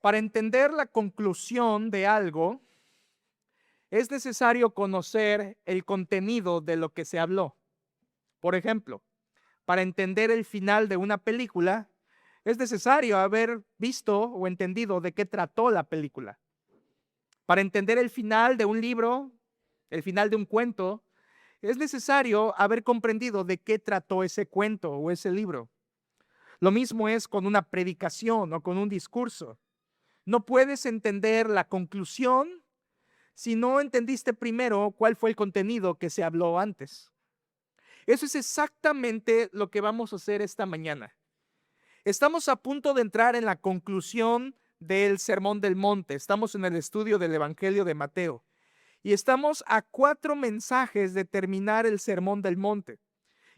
Para entender la conclusión de algo, es necesario conocer el contenido de lo que se habló. Por ejemplo, para entender el final de una película, es necesario haber visto o entendido de qué trató la película. Para entender el final de un libro, el final de un cuento, es necesario haber comprendido de qué trató ese cuento o ese libro. Lo mismo es con una predicación o con un discurso. No puedes entender la conclusión si no entendiste primero cuál fue el contenido que se habló antes. Eso es exactamente lo que vamos a hacer esta mañana. Estamos a punto de entrar en la conclusión del Sermón del Monte. Estamos en el estudio del Evangelio de Mateo y estamos a 4 mensajes de terminar el Sermón del Monte.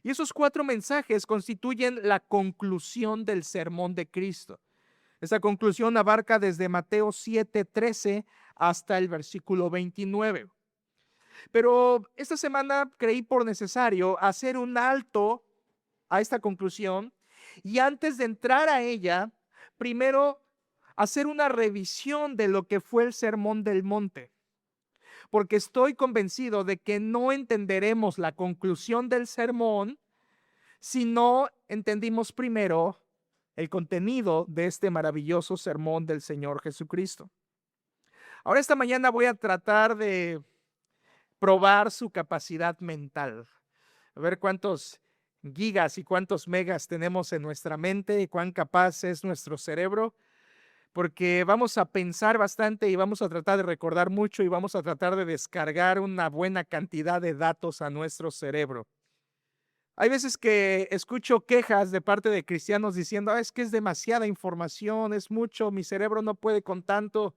Y esos 4 mensajes constituyen la conclusión del Sermón de Cristo. Esa conclusión abarca desde Mateo 7:13 hasta el versículo 29. Pero esta semana creí por necesario hacer un alto a esta conclusión y antes de entrar a ella, primero hacer una revisión de lo que fue el Sermón del Monte, porque estoy convencido de que no entenderemos la conclusión del sermón si no entendimos primero el contenido de este maravilloso sermón del Señor Jesucristo. Ahora esta mañana voy a tratar de probar su capacidad mental, a ver cuántos gigas y cuántos megas tenemos en nuestra mente y cuán capaz es nuestro cerebro, porque vamos a pensar bastante y vamos a tratar de recordar mucho y vamos a tratar de descargar una buena cantidad de datos a nuestro cerebro. Hay veces que escucho quejas de parte de cristianos diciendo: es que es demasiada información, es mucho, mi cerebro no puede con tanto.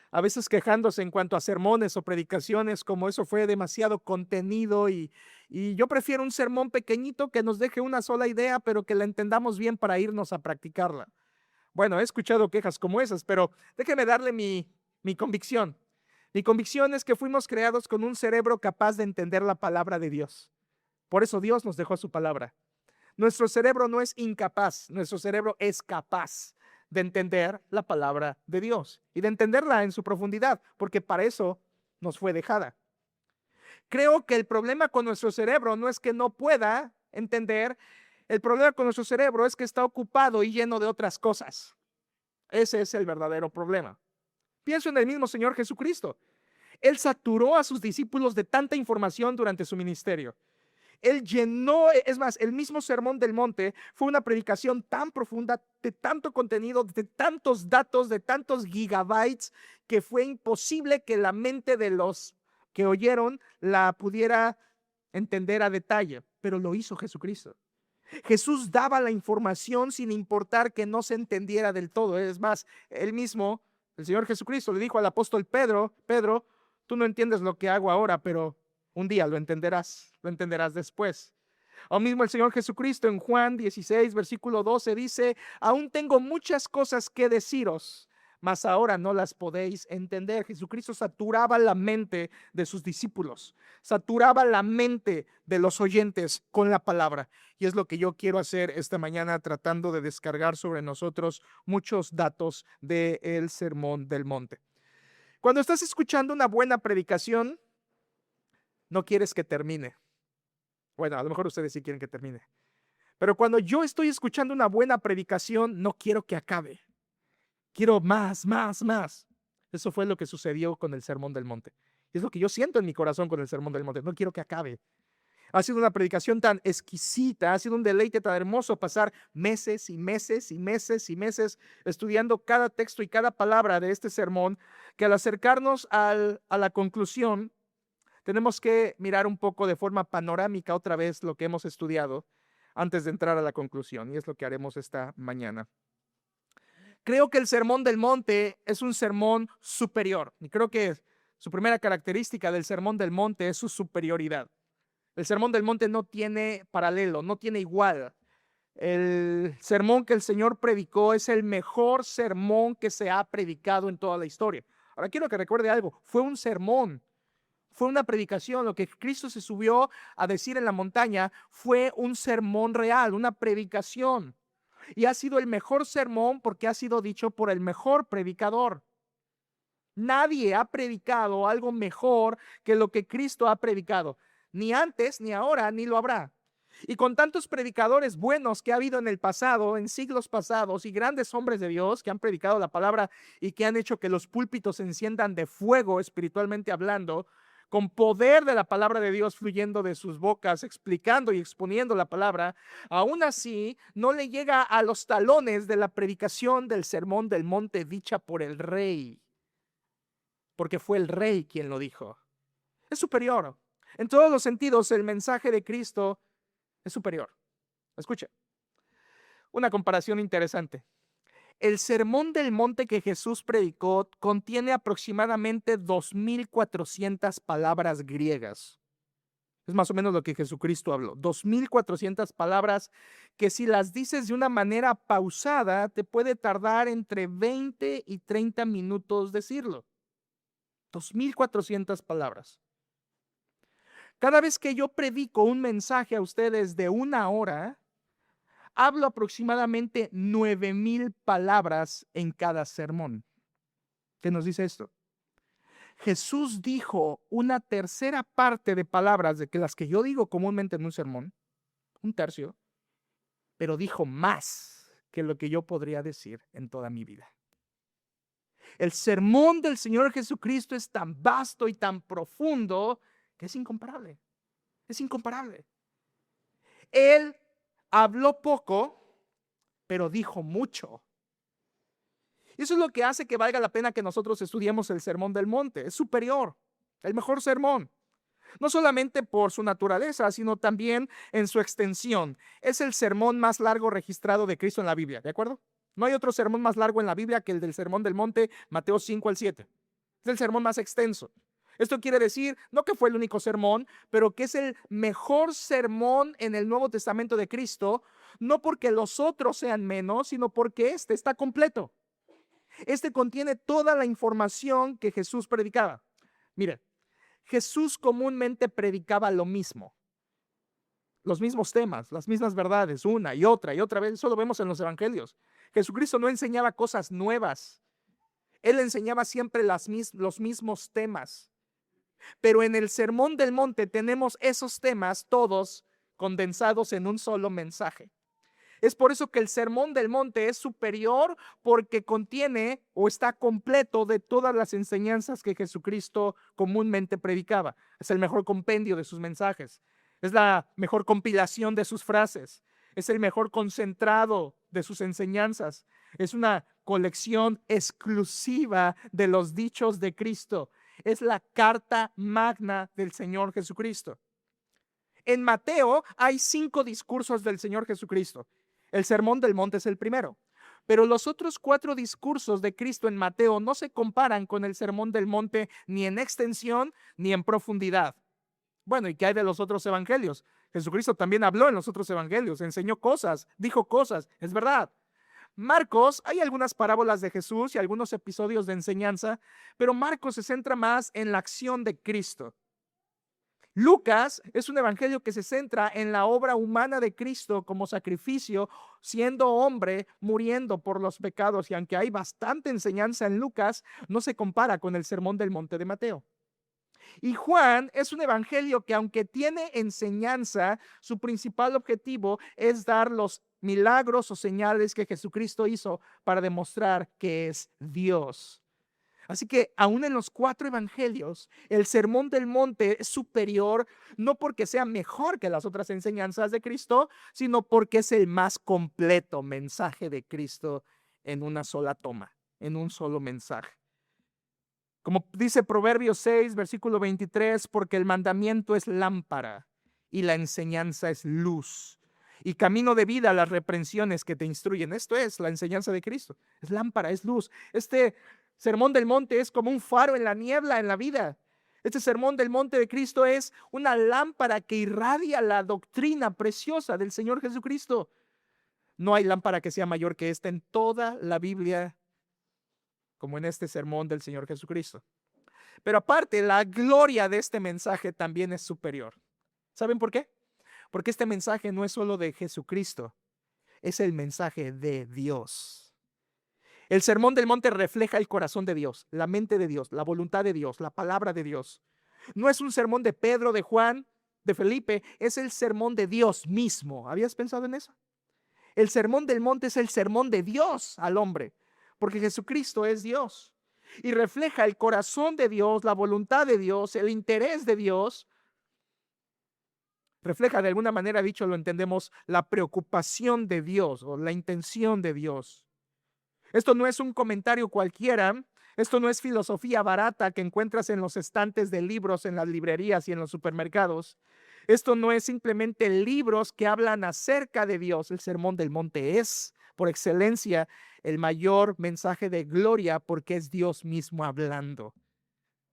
A veces quejándose en cuanto a sermones o predicaciones, como eso fue demasiado contenido y yo prefiero un sermón pequeñito que nos deje una sola idea, pero que la entendamos bien para irnos a practicarla. Bueno, he escuchado quejas como esas, pero déjeme darle mi convicción. Mi convicción es que fuimos creados con un cerebro capaz de entender la palabra de Dios. Por eso Dios nos dejó su palabra. Nuestro cerebro no es incapaz, nuestro cerebro es capaz de entender la palabra de Dios y de entenderla en su profundidad, porque para eso nos fue dejada. Creo que el problema con nuestro cerebro no es que no pueda entender, el problema con nuestro cerebro es que está ocupado y lleno de otras cosas. Ese es el verdadero problema. Pienso en el mismo Señor Jesucristo. Él saturó a sus discípulos de tanta información durante su ministerio. Él llenó, es más, el mismo Sermón del Monte fue una predicación tan profunda, de tanto contenido, de tantos datos, de tantos gigabytes, que fue imposible que la mente de los que oyeron la pudiera entender a detalle, pero lo hizo Jesucristo. Jesús daba la información sin importar que no se entendiera del todo. Es más, él mismo, el Señor Jesucristo, le dijo al apóstol Pedro: Pedro, tú no entiendes lo que hago ahora, pero un día lo entenderás después. Aún mismo el Señor Jesucristo en Juan 16, versículo 12 dice: aún tengo muchas cosas que deciros, mas ahora no las podéis entender. Jesucristo saturaba la mente de sus discípulos, saturaba la mente de los oyentes con la palabra. Y es lo que yo quiero hacer esta mañana, tratando de descargar sobre nosotros muchos datos del Sermón del Monte. Cuando estás escuchando una buena predicación, no quieres que termine. Bueno, a lo mejor ustedes sí quieren que termine. Pero cuando yo estoy escuchando una buena predicación, no quiero que acabe. Quiero más, más, más. Eso fue lo que sucedió con el Sermón del Monte. Es lo que yo siento en mi corazón con el Sermón del Monte. No quiero que acabe. Ha sido una predicación tan exquisita, ha sido un deleite tan hermoso pasar meses y meses y meses y meses estudiando cada texto y cada palabra de este sermón, que al acercarnos a la conclusión, tenemos que mirar un poco de forma panorámica otra vez lo que hemos estudiado antes de entrar a la conclusión, y es lo que haremos esta mañana. Creo que el Sermón del Monte es un sermón superior, y creo que su primera característica del Sermón del Monte es su superioridad. El Sermón del Monte no tiene paralelo, no tiene igual. El sermón que el Señor predicó es el mejor sermón que se ha predicado en toda la historia. Ahora quiero que recuerde algo: fue un sermón. Fue una predicación. Lo que Cristo se subió a decir en la montaña fue un sermón real, una predicación. y ha sido el mejor sermón porque ha sido dicho por el mejor predicador. Nadie ha predicado algo mejor que lo que Cristo ha predicado, ni antes, ni ahora, ni lo habrá. Y con tantos predicadores buenos que ha habido en el pasado, en siglos pasados, y grandes hombres de Dios que han predicado la palabra y que han hecho que los púlpitos se enciendan de fuego espiritualmente hablando, con poder de la palabra de Dios fluyendo de sus bocas, explicando y exponiendo la palabra, aún así no le llega a los talones de la predicación del sermón del monte dicha por el rey, porque fue el rey quien lo dijo. Es superior. En todos los sentidos, el mensaje de Cristo es superior. Escuche, una comparación interesante. El sermón del monte que Jesús predicó contiene aproximadamente 2.400 palabras griegas. Es más o menos lo que Jesucristo habló. 2.400 palabras que si las dices de una manera pausada, te puede tardar entre 20 y 30 minutos decirlo. 2.400 palabras. Cada vez que yo predico un mensaje a ustedes de 1 hora, hablo aproximadamente 9,000 palabras en cada sermón. ¿Qué nos dice esto? Jesús dijo una tercera parte de palabras de que las que yo digo comúnmente en un sermón, 1/3, pero dijo más que lo que yo podría decir en toda mi vida. El sermón del Señor Jesucristo es tan vasto y tan profundo que es incomparable. Es incomparable. Él habló poco, pero dijo mucho. Eso es lo que hace que valga la pena que nosotros estudiemos el Sermón del Monte. Es superior, el mejor sermón. No solamente por su naturaleza, sino también en su extensión. Es el sermón más largo registrado de Cristo en la Biblia, ¿de acuerdo? No hay otro sermón más largo en la Biblia que el del Sermón del Monte, Mateo 5 al 7. Es el sermón más extenso. Esto quiere decir, no que fue el único sermón, pero que es el mejor sermón en el Nuevo Testamento de Cristo, no porque los otros sean menos, sino porque este está completo. Este contiene toda la información que Jesús predicaba. Miren, Jesús comúnmente predicaba lo mismo, los mismos temas, las mismas verdades, una y otra vez. Eso lo vemos en los evangelios. Jesucristo no enseñaba cosas nuevas. Él enseñaba siempre los mismos temas. Pero en el Sermón del Monte tenemos esos temas todos condensados en un solo mensaje. Es por eso que el Sermón del Monte es superior, porque contiene o está completo de todas las enseñanzas que Jesucristo comúnmente predicaba. Es el mejor compendio de sus mensajes. Es la mejor compilación de sus frases. Es el mejor concentrado de sus enseñanzas. Es una colección exclusiva de los dichos de Cristo. Es la carta magna del Señor Jesucristo. En Mateo hay 5 discursos del Señor Jesucristo. El Sermón del Monte es el primero. Pero los otros 4 discursos de Cristo en Mateo no se comparan con el Sermón del Monte ni en extensión ni en profundidad. Bueno, ¿y qué hay de los otros evangelios? Jesucristo también habló en los otros evangelios, enseñó cosas, dijo cosas, es verdad. Marcos, hay algunas parábolas de Jesús y algunos episodios de enseñanza, pero Marcos se centra más en la acción de Cristo. Lucas es un evangelio que se centra en la obra humana de Cristo como sacrificio, siendo hombre, muriendo por los pecados. Y aunque hay bastante enseñanza en Lucas, no se compara con el Sermón del Monte de Mateo. Y Juan es un evangelio que, aunque tiene enseñanza, su principal objetivo es dar los milagros o señales que Jesucristo hizo para demostrar que es Dios. Así que aún en los 4 evangelios, el Sermón del Monte es superior, no porque sea mejor que las otras enseñanzas de Cristo, sino porque es el más completo mensaje de Cristo en una sola toma, en un solo mensaje. Como dice Proverbios 6, versículo 23, porque el mandamiento es lámpara y la enseñanza es luz, y camino de vida a las reprensiones que te instruyen. Esto es la enseñanza de Cristo. Es lámpara, es luz. Sermón del Monte es como un faro en la niebla en la vida. Este Sermón del Monte de Cristo es una lámpara que irradia la doctrina preciosa del Señor Jesucristo. No hay lámpara que sea mayor que esta en toda la Biblia, como en este sermón del Señor Jesucristo. Pero aparte, la gloria de este mensaje también es superior. ¿Saben por qué? Porque este mensaje no es solo de Jesucristo. es el mensaje de Dios. El Sermón del Monte refleja el corazón de Dios, la mente de Dios, la voluntad de Dios, la palabra de Dios. No es un sermón de Pedro, de Juan, de Felipe, es el sermón de Dios mismo. ¿Habías pensado en eso? El Sermón del Monte es el sermón de Dios al hombre, porque Jesucristo es Dios y refleja el corazón de Dios, la voluntad de Dios, el interés de Dios. Refleja, de alguna manera dicho, lo entendemos, la preocupación de Dios o la intención de Dios. Esto no es un comentario cualquiera, esto no es filosofía barata que encuentras en los estantes de libros en las librerías y en los supermercados. Esto no es simplemente libros que hablan acerca de Dios. El Sermón del Monte es, por excelencia, el mayor mensaje de gloria porque es Dios mismo hablando.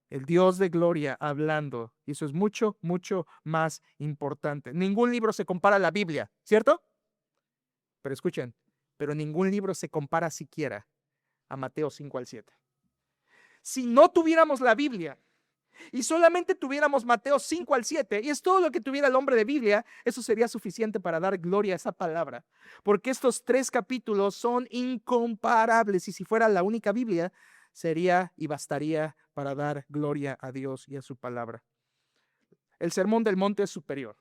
El Dios de gloria hablando. Y eso es mucho, mucho más importante. Ningún libro se compara a la Biblia, ¿cierto? Pero escuchen, pero ningún libro se compara siquiera a Mateo 5 al 7. Si no tuviéramos la Biblia y solamente tuviéramos Mateo 5 al 7, y es todo lo que tuviera el hombre de Biblia, eso sería suficiente para dar gloria a esa palabra. Porque estos 3 capítulos son incomparables, y si fuera la única Biblia, sería y bastaría para dar gloria a Dios y a su palabra. El Sermón del Monte es superior.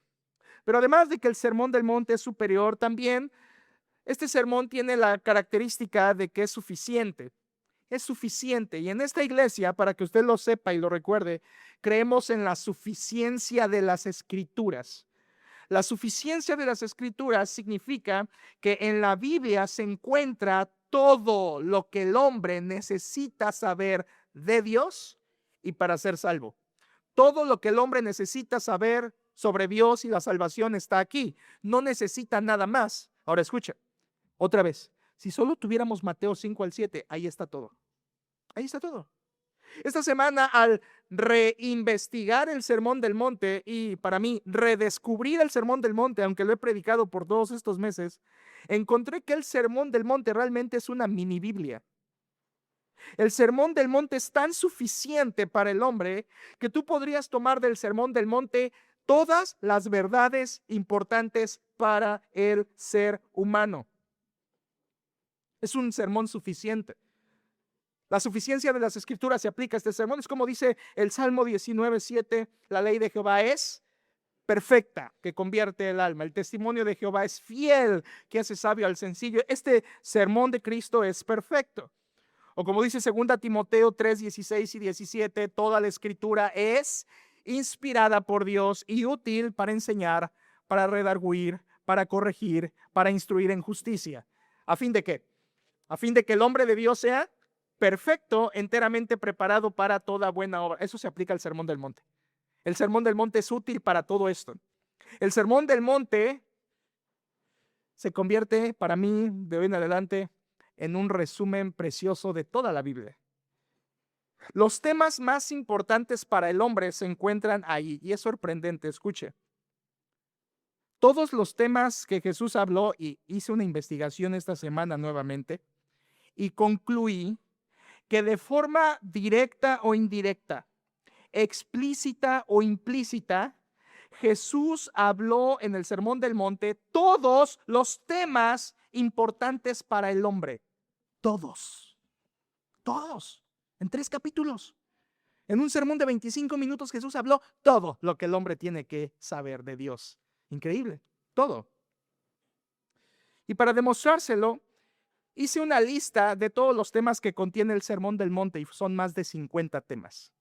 Pero además de que el Sermón del Monte es superior, también este sermón tiene la característica de que es suficiente. Es suficiente. Y en esta iglesia, para que usted lo sepa y lo recuerde, creemos en la suficiencia de las Escrituras. La suficiencia de las Escrituras significa que en la Biblia se encuentra todo lo que el hombre necesita saber de Dios y para ser salvo. Todo lo que el hombre necesita saber sobre Dios y la salvación está aquí. No necesita nada más. Ahora escucha, otra vez. Si solo tuviéramos Mateo 5 al 7, ahí está todo. Ahí está todo. Esta semana, al reinvestigar el Sermón del Monte y para mí redescubrir el Sermón del Monte, aunque lo he predicado por todos estos meses, encontré que el Sermón del Monte realmente es una mini Biblia. El Sermón del Monte es tan suficiente para el hombre que tú podrías tomar del Sermón del Monte todas las verdades importantes para el ser humano. Es un sermón suficiente. La suficiencia de las Escrituras se aplica a este sermón. Es como dice el Salmo 19:7, la ley de Jehová es perfecta, que convierte el alma. El testimonio de Jehová es fiel, que hace sabio al sencillo. Este sermón de Cristo es perfecto. O como dice 2 Timoteo 3:16 y 17, toda la Escritura es inspirada por Dios y útil para enseñar, para redarguir, para corregir, para instruir en justicia. ¿A fin de qué? A fin de que el hombre de Dios sea perfecto, enteramente preparado para toda buena obra. Eso se aplica al Sermón del Monte. El Sermón del Monte es útil para todo esto. El Sermón del Monte se convierte para mí de hoy en adelante en un resumen precioso de toda la Biblia. Los temas más importantes para el hombre se encuentran ahí y es sorprendente, escuche. Todos los temas que Jesús habló, y hice una investigación esta semana nuevamente, y concluí que de forma directa o indirecta, explícita o implícita, Jesús habló en el Sermón del Monte todos los temas importantes para el hombre. Todos, en 3 capítulos. En un sermón de 25 minutos Jesús habló todo lo que el hombre tiene que saber de Dios. Increíble, todo. Y para demostrárselo, hice una lista de todos los temas que contiene el Sermón del Monte y son más de 50 temas.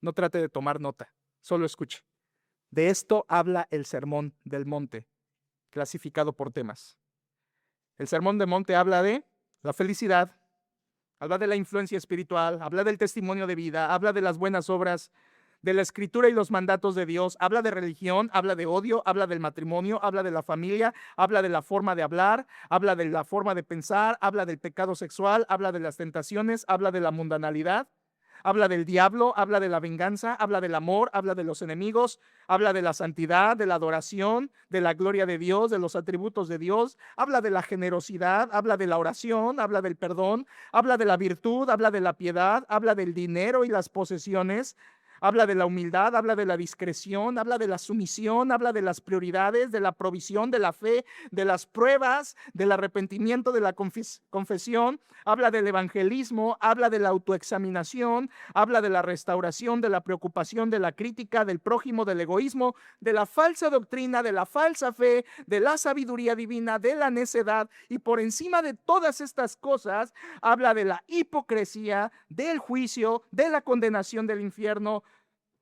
No trate de tomar nota, solo escuche. De esto habla el Sermón del Monte, clasificado por temas. El Sermón del Monte habla de la felicidad, habla de la influencia espiritual, habla del testimonio de vida, habla de las buenas obras, de la escritura y los mandatos de Dios, habla de religión, habla de odio, habla del matrimonio, habla de la familia, habla de la forma de hablar, habla de la forma de pensar, habla del pecado sexual, habla de las tentaciones, habla de la mundanalidad, habla del diablo, habla de la venganza, habla del amor, habla de los enemigos, habla de la santidad, de la adoración, de la gloria de Dios, de los atributos de Dios, habla de la generosidad, habla de la oración, habla del perdón, habla de la virtud, habla de la piedad, habla del dinero y las posesiones, Habla de la humildad, habla de la discreción, habla de la sumisión, habla de las prioridades, de la provisión, de la fe, de las pruebas, del arrepentimiento, de la confesión, habla del evangelismo, habla de la autoexaminación, habla de la restauración, de la preocupación, de la crítica, del prójimo, del egoísmo, de la falsa doctrina, de la falsa fe, de la sabiduría divina, de la necedad, y por encima de todas estas cosas, habla de la hipocresía, del juicio, de la condenación del infierno,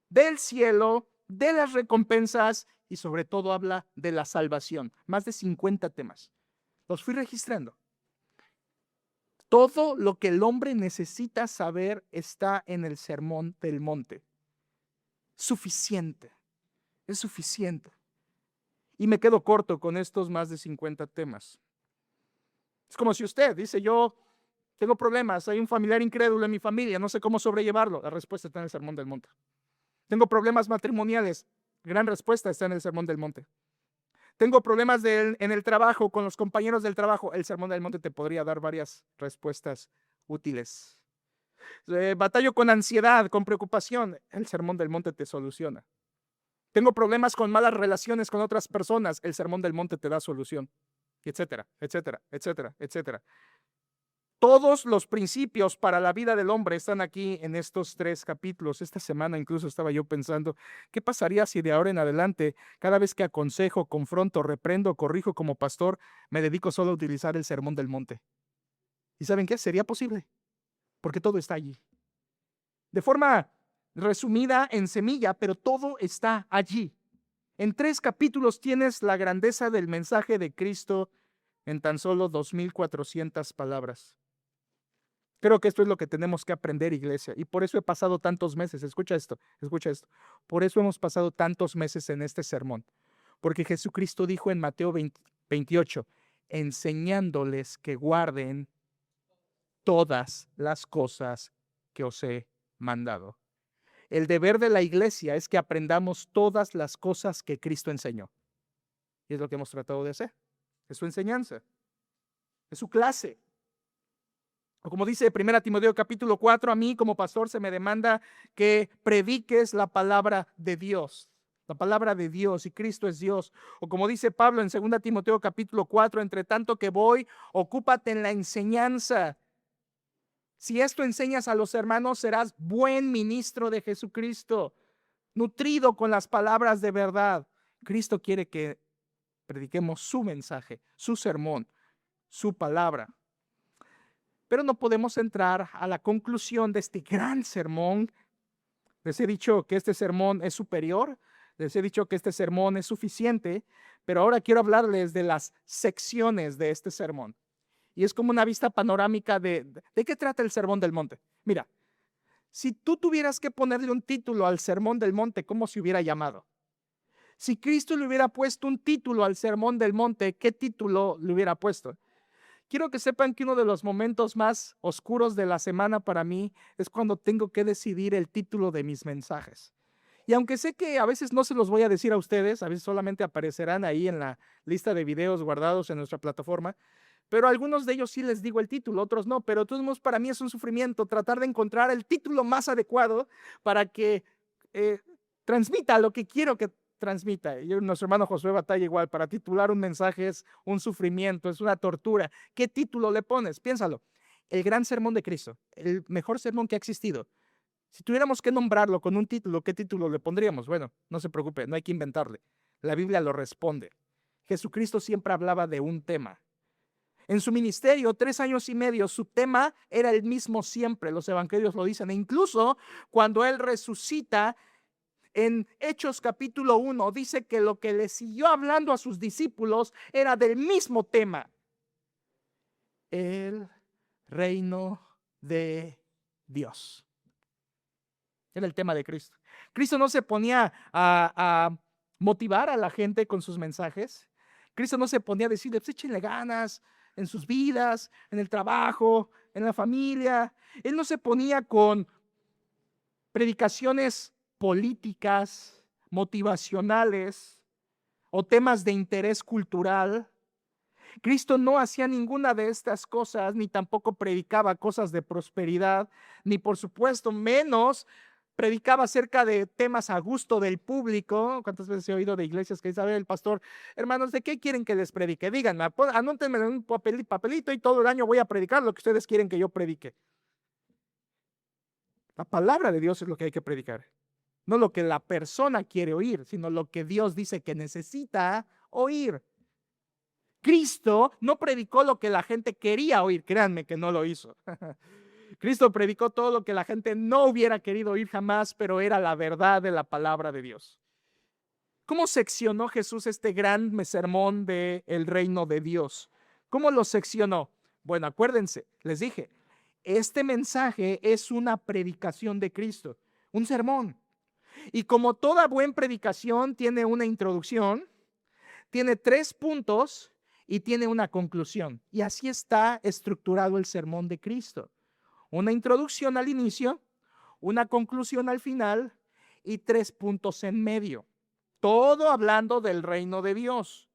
del cielo, de las recompensas y sobre todo habla de la salvación. Más de 50 temas. Los fui registrando. Todo lo que el hombre necesita saber está en el Sermón del Monte. Suficiente. Es suficiente. Y me quedo corto con estos más de 50 temas. Es como si usted dice, yo tengo problemas, hay un familiar incrédulo en mi familia, no sé cómo sobrellevarlo. La respuesta está en el Sermón del Monte. Tengo problemas matrimoniales. Gran respuesta está en el Sermón del Monte. Tengo problemas en el trabajo, con los compañeros del trabajo. El Sermón del Monte te podría dar varias respuestas útiles. Batallo con ansiedad, con preocupación. El Sermón del Monte te soluciona. Tengo problemas con malas relaciones con otras personas. El Sermón del Monte te da solución. Etcétera, etcétera, etcétera, etcétera. Todos los principios para la vida del hombre están aquí en estos 3 capítulos. Esta semana incluso estaba yo pensando, ¿qué pasaría si de ahora en adelante, cada vez que aconsejo, confronto, reprendo, corrijo como pastor, me dedico solo a utilizar el Sermón del Monte? ¿Y saben qué? Sería posible, porque todo está allí. De forma resumida, en semilla, pero todo está allí. En 3 capítulos tienes la grandeza del mensaje de Cristo en tan solo 2,400 palabras. Creo que esto es lo que tenemos que aprender, iglesia, y por eso he pasado tantos meses. Escucha esto, escucha esto. Por eso hemos pasado tantos meses en este sermón, porque Jesucristo dijo en Mateo 28, enseñándoles que guarden todas las cosas que os he mandado. El deber de la iglesia es que aprendamos todas las cosas que Cristo enseñó. Y es lo que hemos tratado de hacer. Es su enseñanza, es su clase. O como dice 1 Timoteo capítulo 4, a mí como pastor se me demanda que prediques la palabra de Dios. La palabra de Dios, y Cristo es Dios. O como dice Pablo en 2 Timoteo capítulo 4, entre tanto que voy, ocúpate en la enseñanza. Si esto enseñas a los hermanos, serás buen ministro de Jesucristo, nutrido con las palabras de verdad. Cristo quiere que prediquemos su mensaje, su sermón, su palabra. Pero no podemos entrar a la conclusión de este gran sermón. Les he dicho que este sermón es superior, les he dicho que este sermón es suficiente, pero ahora quiero hablarles de las secciones de este sermón. Y es como una vista panorámica de qué trata el Sermón del Monte. Mira, si tú tuvieras que ponerle un título al Sermón del Monte, ¿cómo se hubiera llamado? Si Cristo le hubiera puesto un título al Sermón del Monte, ¿qué título le hubiera puesto? Quiero que sepan que uno de los momentos más oscuros de la semana para mí es cuando tengo que decidir el título de mis mensajes. Y aunque sé que a veces no se los voy a decir a ustedes, a veces solamente aparecerán ahí en la lista de videos guardados en nuestra plataforma, pero a algunos de ellos sí les digo el título, otros no, pero de todos modos para mí es un sufrimiento tratar de encontrar el título más adecuado para que transmita lo que quiero que transmita. Y nuestro hermano Josué batalla igual, para titular un mensaje es un sufrimiento, es una tortura. ¿Qué título le pones? Piénsalo. El gran sermón de Cristo, el mejor sermón que ha existido. Si tuviéramos que nombrarlo con un título, ¿qué título le pondríamos? Bueno, no se preocupe, no hay que inventarle. La Biblia lo responde. Jesucristo siempre hablaba de un tema. En su ministerio, 3 años y medio, su tema era el mismo siempre. Los evangelios lo dicen. E incluso cuando él resucita, en Hechos capítulo 1, dice que lo que le siguió hablando a sus discípulos era del mismo tema. El reino de Dios. Era el tema de Cristo. Cristo no se ponía a motivar a la gente con sus mensajes. Cristo no se ponía a decirles, pues échenle ganas en sus vidas, en el trabajo, en la familia. Él no se ponía con predicaciones políticas, motivacionales o temas de interés cultural. Cristo no hacía ninguna de estas cosas, ni tampoco predicaba cosas de prosperidad, ni por supuesto menos predicaba acerca de temas a gusto del público. ¿Cuántas veces he oído de iglesias que dice, a ver, el pastor, hermanos, ¿de qué quieren que les predique? Díganme, anótenme en un papelito y todo el año voy a predicar lo que ustedes quieren que yo predique. La palabra de Dios es lo que hay que predicar. No lo que la persona quiere oír, sino lo que Dios dice que necesita oír. Cristo no predicó lo que la gente quería oír, créanme que no lo hizo. Cristo predicó todo lo que la gente no hubiera querido oír jamás, pero era la verdad de la palabra de Dios. ¿Cómo seccionó Jesús este gran sermón del reino de Dios? ¿Cómo lo seccionó? Bueno, acuérdense, les dije, este mensaje es una predicación de Cristo, un sermón. Y como toda buena predicación tiene una introducción, tiene 3 puntos y tiene una conclusión. Y así está estructurado el sermón de Cristo. Una introducción al inicio, una conclusión al final y 3 puntos en medio. Todo hablando del reino de Dios.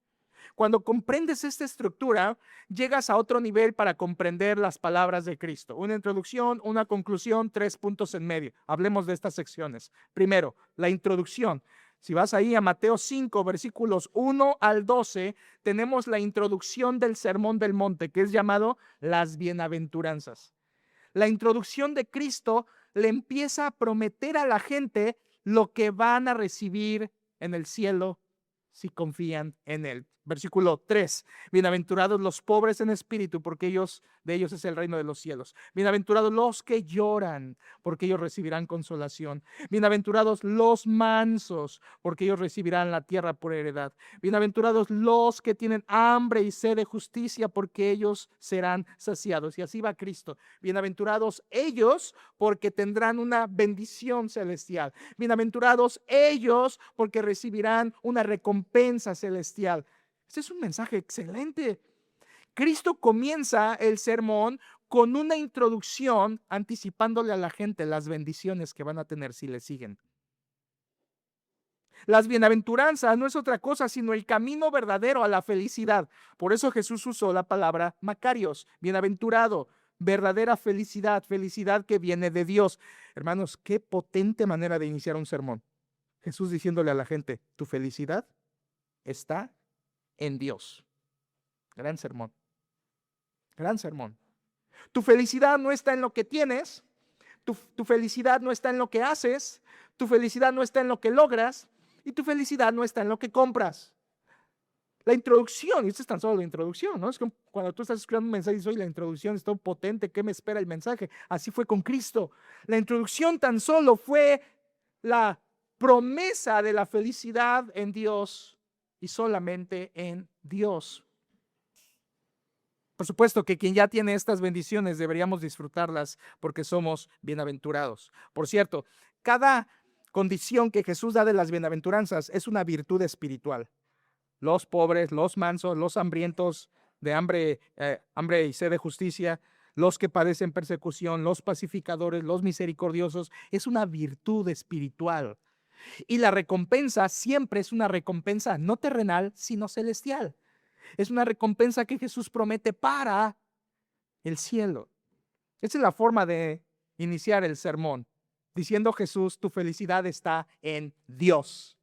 Cuando comprendes esta estructura, llegas a otro nivel para comprender las palabras de Cristo. Una introducción, una conclusión, 3 puntos en medio. Hablemos de estas secciones. Primero, la introducción. Si vas ahí a Mateo 5, versículos 1 al 12, tenemos la introducción del Sermón del Monte, que es llamado las bienaventuranzas. La introducción de Cristo le empieza a prometer a la gente lo que van a recibir en el cielo si confían en Él. Versículo 3, bienaventurados los pobres en espíritu, porque de ellos es el reino de los cielos. Bienaventurados los que lloran, porque ellos recibirán consolación. Bienaventurados los mansos, porque ellos recibirán la tierra por heredad. Bienaventurados los que tienen hambre y sed de justicia, porque ellos serán saciados. Y así va Cristo. Bienaventurados ellos, porque tendrán una bendición celestial. Bienaventurados ellos, porque recibirán una recompensa celestial. Este es un mensaje excelente. Cristo comienza el sermón con una introducción anticipándole a la gente las bendiciones que van a tener si le siguen. Las bienaventuranzas no es otra cosa sino el camino verdadero a la felicidad. Por eso Jesús usó la palabra Macarios, bienaventurado, verdadera felicidad, felicidad que viene de Dios. Hermanos, qué potente manera de iniciar un sermón. Jesús diciéndole a la gente, tu felicidad está en Dios. Gran sermón. Gran sermón. Tu felicidad no está en lo que tienes, tu felicidad no está en lo que haces, tu felicidad no está en lo que logras y tu felicidad no está en lo que compras. La introducción, y esto es tan solo la introducción, ¿no? Es como cuando tú estás escuchando un mensaje y dices, oye, la introducción es tan potente, ¿qué me espera el mensaje? Así fue con Cristo. La introducción tan solo fue la promesa de la felicidad en Dios y solamente en Dios. Por supuesto que quien ya tiene estas bendiciones deberíamos disfrutarlas porque somos bienaventurados. Por cierto, cada condición que Jesús da de las bienaventuranzas es una virtud espiritual. Los pobres, los mansos, los hambrientos de hambre y sed de justicia, los que padecen persecución, los pacificadores, los misericordiosos, es una virtud espiritual. Y la recompensa siempre es una recompensa no terrenal, sino celestial. Es una recompensa que Jesús promete para el cielo. Esa es la forma de iniciar el sermón, diciendo Jesús, tu felicidad está en Dios.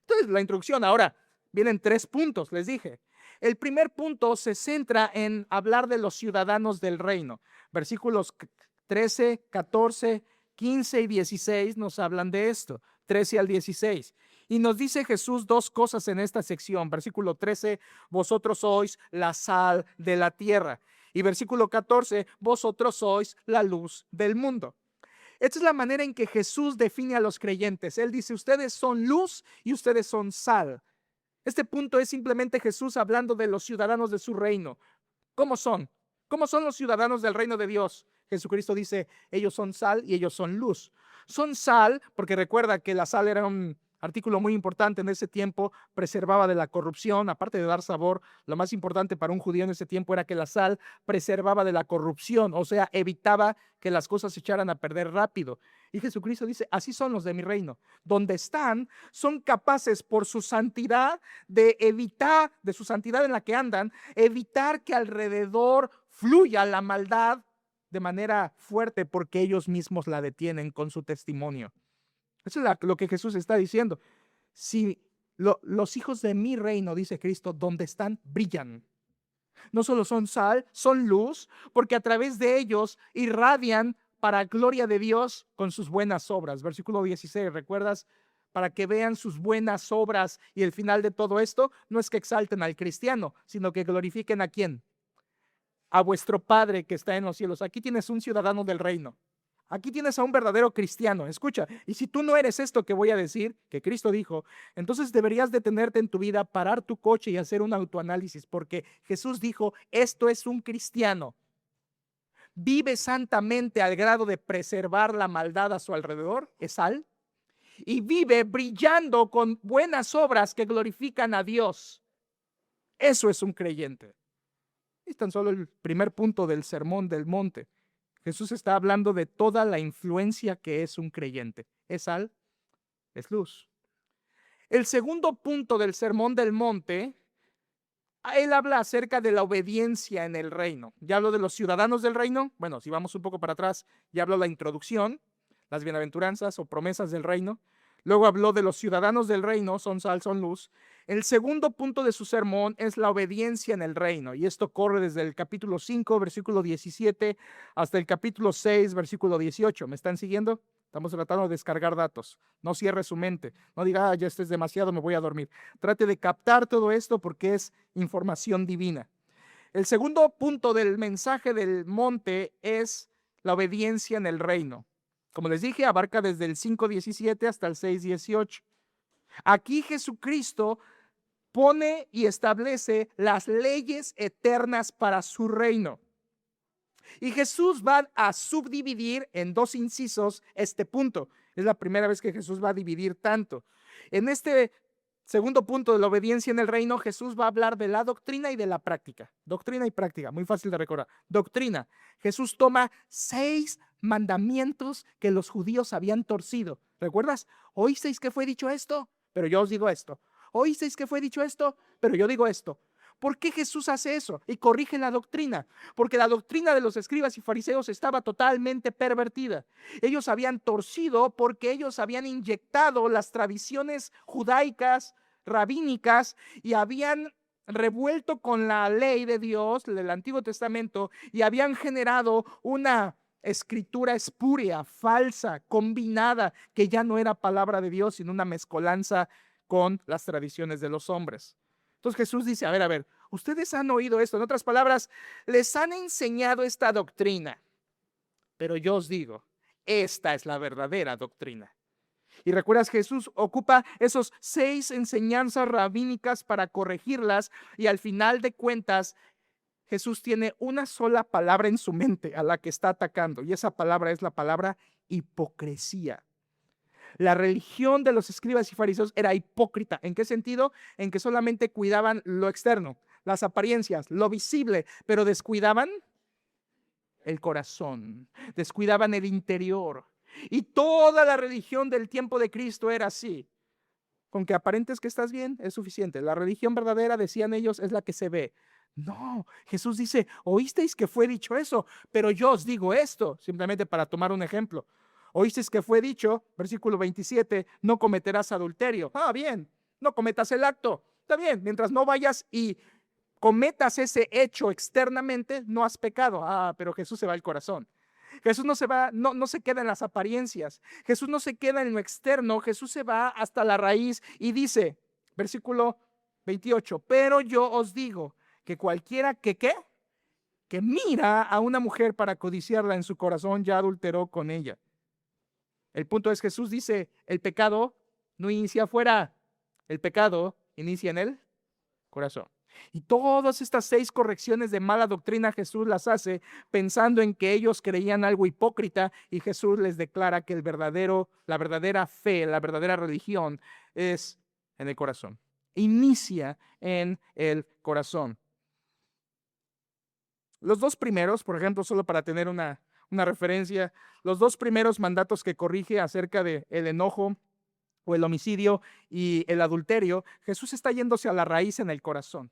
Entonces, la introducción ahora, vienen 3 puntos, les dije. El primer punto se centra en hablar de los ciudadanos del reino. Versículos 13, 14, 15 y 16 nos hablan de esto, 13 al 16. Y nos dice Jesús 2 cosas en esta sección. Versículo 13, vosotros sois la sal de la tierra. Y versículo 14, vosotros sois la luz del mundo. Esta es la manera en que Jesús define a los creyentes. Él dice, ustedes son luz y ustedes son sal. Este punto es simplemente Jesús hablando de los ciudadanos de su reino. ¿Cómo son? ¿Cómo son los ciudadanos del reino de Dios? Jesucristo dice, ellos son sal y ellos son luz. Son sal porque recuerda que la sal era un artículo muy importante en ese tiempo, preservaba de la corrupción, aparte de dar sabor. Lo más importante para un judío en ese tiempo era que la sal preservaba de la corrupción, o sea, evitaba que las cosas se echaran a perder rápido. Y Jesucristo dice, así son los de mi reino. Donde están, son capaces por su santidad de evitar, de su santidad en la que andan, evitar que alrededor fluya la maldad de manera fuerte porque ellos mismos la detienen con su testimonio. Eso es lo que Jesús está diciendo. Si los hijos de mi reino, dice Cristo, donde están, brillan. No solo son sal, son luz, porque a través de ellos irradian para gloria de Dios con sus buenas obras. Versículo 16, ¿recuerdas? Para que vean sus buenas obras, y el final de todo esto no es que exalten al cristiano, sino que glorifiquen ¿a quién? A vuestro Padre que está en los cielos. Aquí tienes un ciudadano del reino. Aquí tienes a un verdadero cristiano. Escucha, y si tú no eres esto que voy a decir, que Cristo dijo, entonces deberías detenerte en tu vida, parar tu coche y hacer un autoanálisis, porque Jesús dijo, esto es un cristiano. Vive santamente al grado de preservar la maldad a su alrededor, es sal, y vive brillando con buenas obras que glorifican a Dios. Eso es un creyente. Es tan solo el primer punto del Sermón del Monte. Jesús está hablando de toda la influencia que es un creyente. Es sal, es luz. El segundo punto del Sermón del Monte, él habla acerca de la obediencia en el reino. Ya hablo de los ciudadanos del reino. Bueno, si vamos un poco para atrás, ya habló la introducción, las bienaventuranzas o promesas del reino. Luego habló de los ciudadanos del reino, son sal, son luz. El segundo punto de su sermón es la obediencia en el reino, y esto corre desde el capítulo 5, versículo 17, hasta el capítulo 6, versículo 18. ¿Me están siguiendo? Estamos tratando de descargar datos. No cierre su mente. No diga, ya esto es demasiado, me voy a dormir. Trate de captar todo esto porque es información divina. El segundo punto del mensaje del monte es la obediencia en el reino. Como les dije, abarca desde el 5:17 hasta el 6:18. Aquí Jesucristo pone y establece las leyes eternas para su reino. Y Jesús va a subdividir en dos incisos este punto. Es la primera vez que Jesús va a dividir tanto. En este segundo punto de la obediencia en el reino, Jesús va a hablar de la doctrina y de la práctica. Doctrina y práctica, muy fácil de recordar. Doctrina. Jesús toma 6 mandamientos que los judíos habían torcido. ¿Recuerdas? ¿Oísteis que fue dicho esto? Pero yo os digo esto. ¿Oísteis que fue dicho esto? Pero yo digo esto. ¿Por qué Jesús hace eso? Y corrige la doctrina. Porque la doctrina de los escribas y fariseos estaba totalmente pervertida. Ellos habían torcido porque ellos habían inyectado las tradiciones judaicas, rabínicas, y habían revuelto con la ley de Dios, del Antiguo Testamento, y habían generado una escritura espúrea, falsa, combinada, que ya no era palabra de Dios, sino una mezcolanza con las tradiciones de los hombres. Entonces Jesús dice, a ver, ustedes han oído esto. En otras palabras, les han enseñado esta doctrina. Pero yo os digo, esta es la verdadera doctrina. Y recuerdas, Jesús ocupa esos 6 enseñanzas rabínicas para corregirlas, y al final de cuentas, Jesús tiene una sola palabra en su mente a la que está atacando, y esa palabra es la palabra hipocresía. La religión de los escribas y fariseos era hipócrita. ¿En qué sentido? En que solamente cuidaban lo externo, las apariencias, lo visible, pero descuidaban el corazón, descuidaban el interior. Y toda la religión del tiempo de Cristo era así. Con que aparentes que estás bien es suficiente. La religión verdadera, decían ellos, es la que se ve. No, Jesús dice, oísteis que fue dicho eso, pero yo os digo esto, simplemente para tomar un ejemplo. Oísteis que fue dicho, versículo 27, no cometerás adulterio. Bien, no cometas el acto. Está bien, mientras no vayas y cometas ese hecho externamente, no has pecado. Pero Jesús se va al corazón. Jesús no se queda en las apariencias. Jesús no se queda en lo externo. Jesús se va hasta la raíz y dice, versículo 28, pero yo os digo que cualquiera que mira a una mujer para codiciarla en su corazón, ya adulteró con ella. El punto es, Jesús dice, el pecado no inicia afuera, el pecado inicia en el corazón. Y todas estas 6 correcciones de mala doctrina Jesús las hace pensando en que ellos creían algo hipócrita, y Jesús les declara que la verdadera fe, la verdadera religión es en el corazón. Inicia en el corazón. Los 2 primeros, por ejemplo, solo para tener una referencia, los 2 primeros mandatos que corrige acerca de el enojo o el homicidio y el adulterio, Jesús está yéndose a la raíz en el corazón.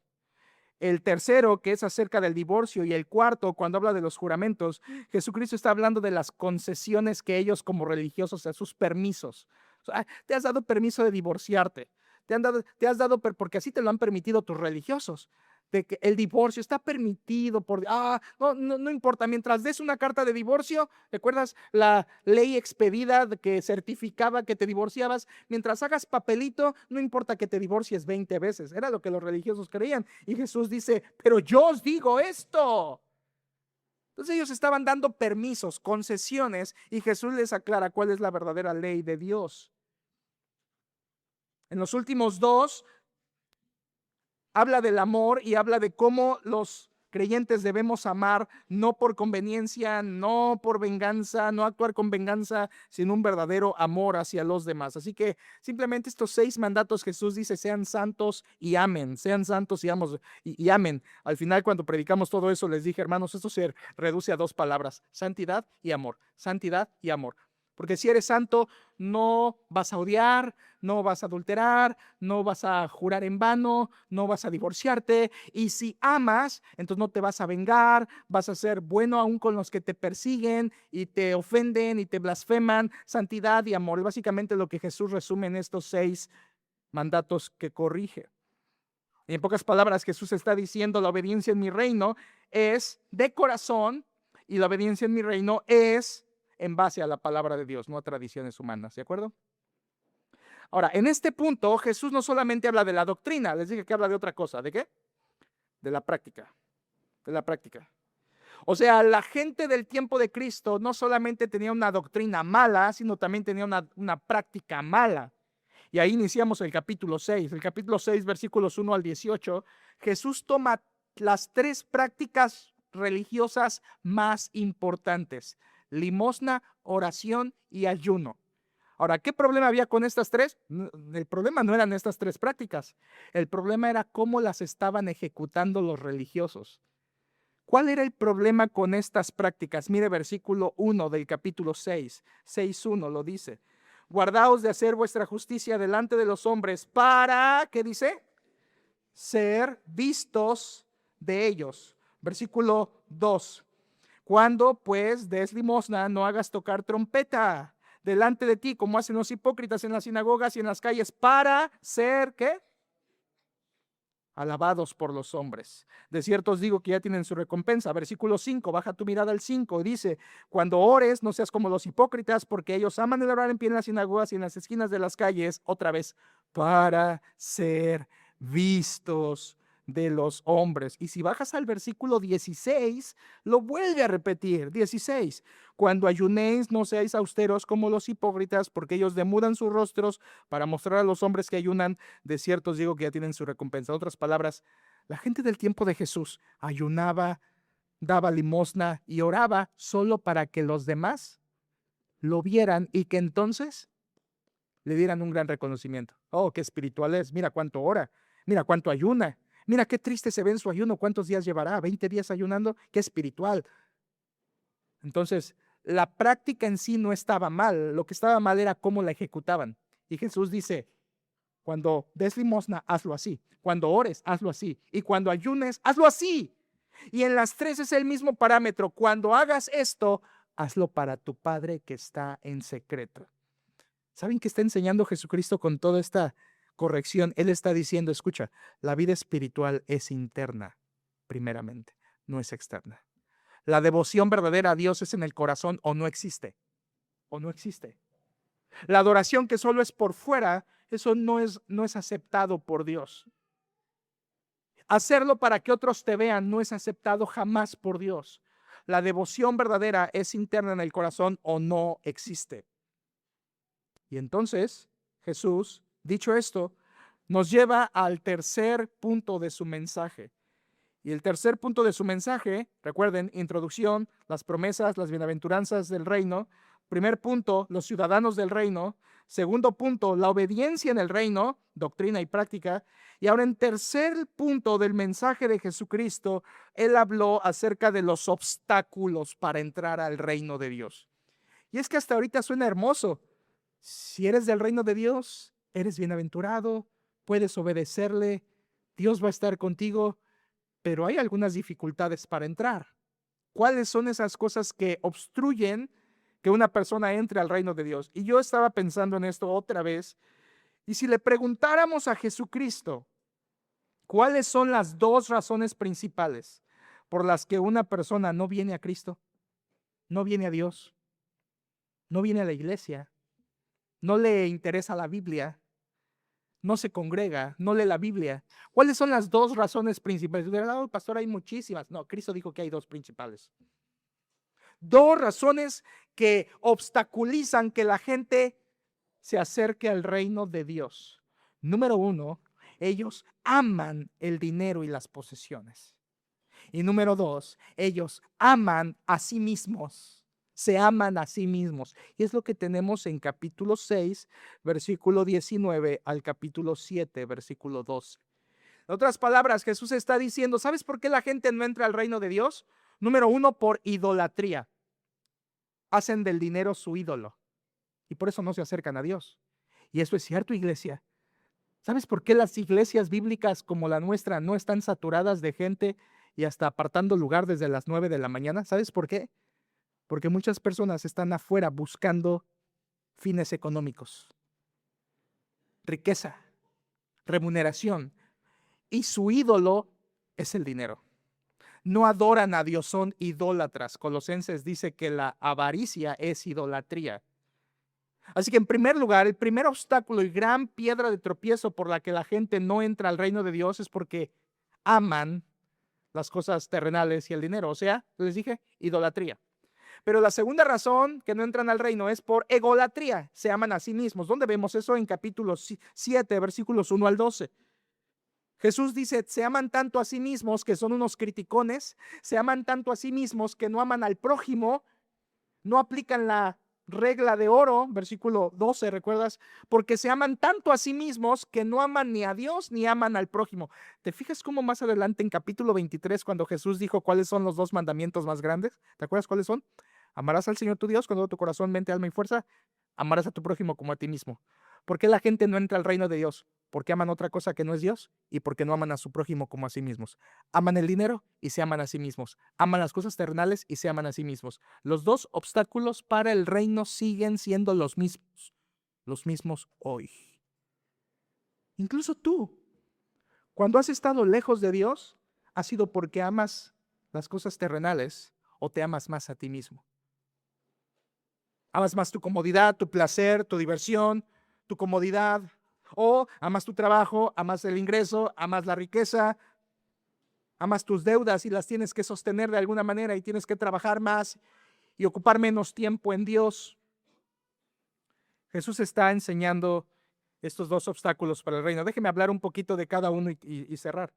El tercero, que es acerca del divorcio, y el cuarto, cuando habla de los juramentos, Jesucristo está hablando de las concesiones que ellos como religiosos, sus permisos, O sea, te has dado permiso de divorciarte. Porque así te lo han permitido tus religiosos. De que el divorcio está permitido no importa, mientras des una carta de divorcio, ¿recuerdas la ley expedida que certificaba que te divorciabas? Mientras hagas papelito, no importa que te divorcies 20 veces, era lo que los religiosos creían. Y Jesús dice, pero yo os digo esto. Entonces ellos estaban dando permisos, concesiones, y Jesús les aclara cuál es la verdadera ley de Dios. En los últimos dos, habla del amor y habla de cómo los creyentes debemos amar, no por conveniencia, no por venganza, no actuar con venganza, sino un verdadero amor hacia los demás. Así que simplemente estos 6 mandatos Jesús dice, sean santos y amen, sean santos y amen. Al final, cuando predicamos todo eso, les dije, hermanos, esto se reduce a 2 palabras, santidad y amor, santidad y amor. Porque si eres santo, no vas a odiar, no vas a adulterar, no vas a jurar en vano, no vas a divorciarte. Y si amas, entonces no te vas a vengar, vas a ser bueno aún con los que te persiguen y te ofenden y te blasfeman. Santidad y amor. Es básicamente lo que Jesús resume en estos 6 mandatos que corrige. Y en pocas palabras, Jesús está diciendo, la obediencia en mi reino es de corazón y la obediencia en mi reino es en base a la palabra de Dios, no a tradiciones humanas, ¿de acuerdo? Ahora, en este punto, Jesús no solamente habla de la doctrina, les dije que habla de otra cosa, ¿de qué? De la práctica, de la práctica. O sea, la gente del tiempo de Cristo no solamente tenía una doctrina mala, sino también tenía una práctica mala. Y ahí iniciamos el capítulo 6. El capítulo 6, versículos 1 al 18, Jesús toma las 3 prácticas religiosas más importantes: limosna, oración y ayuno. Ahora, ¿qué problema había con estas 3? El problema no eran estas 3 prácticas. El problema era cómo las estaban ejecutando los religiosos. ¿Cuál era el problema con estas prácticas? Mire versículo 1 del capítulo 6, 6:1 lo dice. Guardaos de hacer vuestra justicia delante de los hombres para, ¿qué dice? Ser vistos de ellos. Versículo 2. Cuando pues des limosna, no hagas tocar trompeta delante de ti, como hacen los hipócritas en las sinagogas y en las calles, para ser, ¿qué? Alabados por los hombres. De cierto os digo que ya tienen su recompensa. Versículo 5, baja tu mirada al 5, dice, cuando ores, no seas como los hipócritas, porque ellos aman el orar en pie en las sinagogas y en las esquinas de las calles, otra vez, para ser vistos de los hombres. Y si bajas al versículo 16, lo vuelve a repetir, 16, cuando ayunéis, no seáis austeros como los hipócritas, porque ellos demudan sus rostros para mostrar a los hombres que ayunan. De cierto os digo que ya tienen su recompensa. En otras palabras, la gente del tiempo de Jesús ayunaba, daba limosna y oraba solo para que los demás lo vieran y que entonces le dieran un gran reconocimiento. Oh, qué espiritual es, mira cuánto ora, mira cuánto ayuna, mira qué triste se ve en su ayuno, cuántos días llevará, 20 días ayunando, qué espiritual. Entonces, la práctica en sí no estaba mal, lo que estaba mal era cómo la ejecutaban. Y Jesús dice, cuando des limosna, hazlo así. Cuando ores, hazlo así. Y cuando ayunes, hazlo así. Y en las 3 es el mismo parámetro. Cuando hagas esto, hazlo para tu Padre que está en secreto. ¿Saben qué está enseñando Jesucristo con toda esta corrección? Él está diciendo, escucha, la vida espiritual es interna, primeramente, no es externa. La devoción verdadera a Dios es en el corazón o no existe. O no existe. La adoración que solo es por fuera, eso no es aceptado por Dios. Hacerlo para que otros te vean no es aceptado jamás por Dios. La devoción verdadera es interna en el corazón o no existe. Y entonces Jesús, dicho esto, nos lleva al tercer punto de su mensaje. Y el tercer punto de su mensaje, recuerden, introducción, las promesas, las bienaventuranzas del reino. Primer punto, los ciudadanos del reino. Segundo punto, la obediencia en el reino, doctrina y práctica. Y ahora en tercer punto del mensaje de Jesucristo, él habló acerca de los obstáculos para entrar al reino de Dios. Y es que hasta ahorita suena hermoso. Si eres del reino de Dios, eres bienaventurado, puedes obedecerle, Dios va a estar contigo, pero hay algunas dificultades para entrar. ¿Cuáles son esas cosas que obstruyen que una persona entre al reino de Dios. Y yo estaba pensando en esto otra vez. Y si le preguntáramos a Jesucristo, ¿cuáles son las dos razones principales por las que una persona no viene a Cristo, no viene a Dios, no viene a la iglesia, no le interesa la Biblia, no se congrega, no lee la Biblia? ¿Cuáles son las dos razones principales? De verdad, pastor, hay muchísimas. No, Cristo dijo que hay dos principales. Dos razones que obstaculizan que la gente se acerque al reino de Dios. Número uno, ellos aman el dinero y las posesiones. Y número dos, ellos aman a sí mismos. Se aman a sí mismos. Y es lo que tenemos en capítulo 6, versículo 19 al capítulo 7, versículo 12. En otras palabras, Jesús está diciendo, ¿sabes por qué la gente no entra al reino de Dios? Número uno, por idolatría. Hacen del dinero su ídolo. Y por eso no se acercan a Dios. Y eso es cierto, iglesia. ¿Sabes por qué las iglesias bíblicas como la nuestra no están saturadas de gente y hasta apartando lugar desde las 9 de la mañana? ¿Sabes por qué? Porque muchas personas están afuera buscando fines económicos, riqueza, remuneración, y su ídolo es el dinero. No adoran a Dios, son idólatras. Colosenses dice que la avaricia es idolatría. Así que en primer lugar, el primer obstáculo y gran piedra de tropiezo por la que la gente no entra al reino de Dios es porque aman las cosas terrenales y el dinero. O sea, les dije, idolatría. Pero la segunda razón que no entran al reino es por egolatría. Se aman a sí mismos. ¿Dónde vemos eso? En capítulo 7, versículos 1 al 12. Jesús dice, se aman tanto a sí mismos que son unos criticones, se aman tanto a sí mismos que no aman al prójimo, no aplican la regla de oro, versículo 12, ¿recuerdas? Porque se aman tanto a sí mismos que no aman ni a Dios ni aman al prójimo. ¿Te fijas cómo más adelante en capítulo 23, cuando Jesús dijo cuáles son los dos mandamientos más grandes? ¿Te acuerdas cuáles son? Amarás al Señor tu Dios con todo tu corazón, mente, alma y fuerza. Amarás a tu prójimo como a ti mismo. ¿Por qué la gente no entra al reino de Dios? Porque aman otra cosa que no es Dios y porque no aman a su prójimo como a sí mismos. Aman el dinero y se aman a sí mismos. Aman las cosas terrenales y se aman a sí mismos. Los dos obstáculos para el reino siguen siendo los mismos hoy. Incluso tú, cuando has estado lejos de Dios, ha sido porque amas las cosas terrenales o te amas más a ti mismo. Amas más tu comodidad, tu placer, tu diversión, tu comodidad. O amas tu trabajo, amas el ingreso, amas la riqueza, amas tus deudas y las tienes que sostener de alguna manera y tienes que trabajar más y ocupar menos tiempo en Dios. Jesús está enseñando estos dos obstáculos para el reino. Déjeme hablar un poquito de cada uno y cerrar.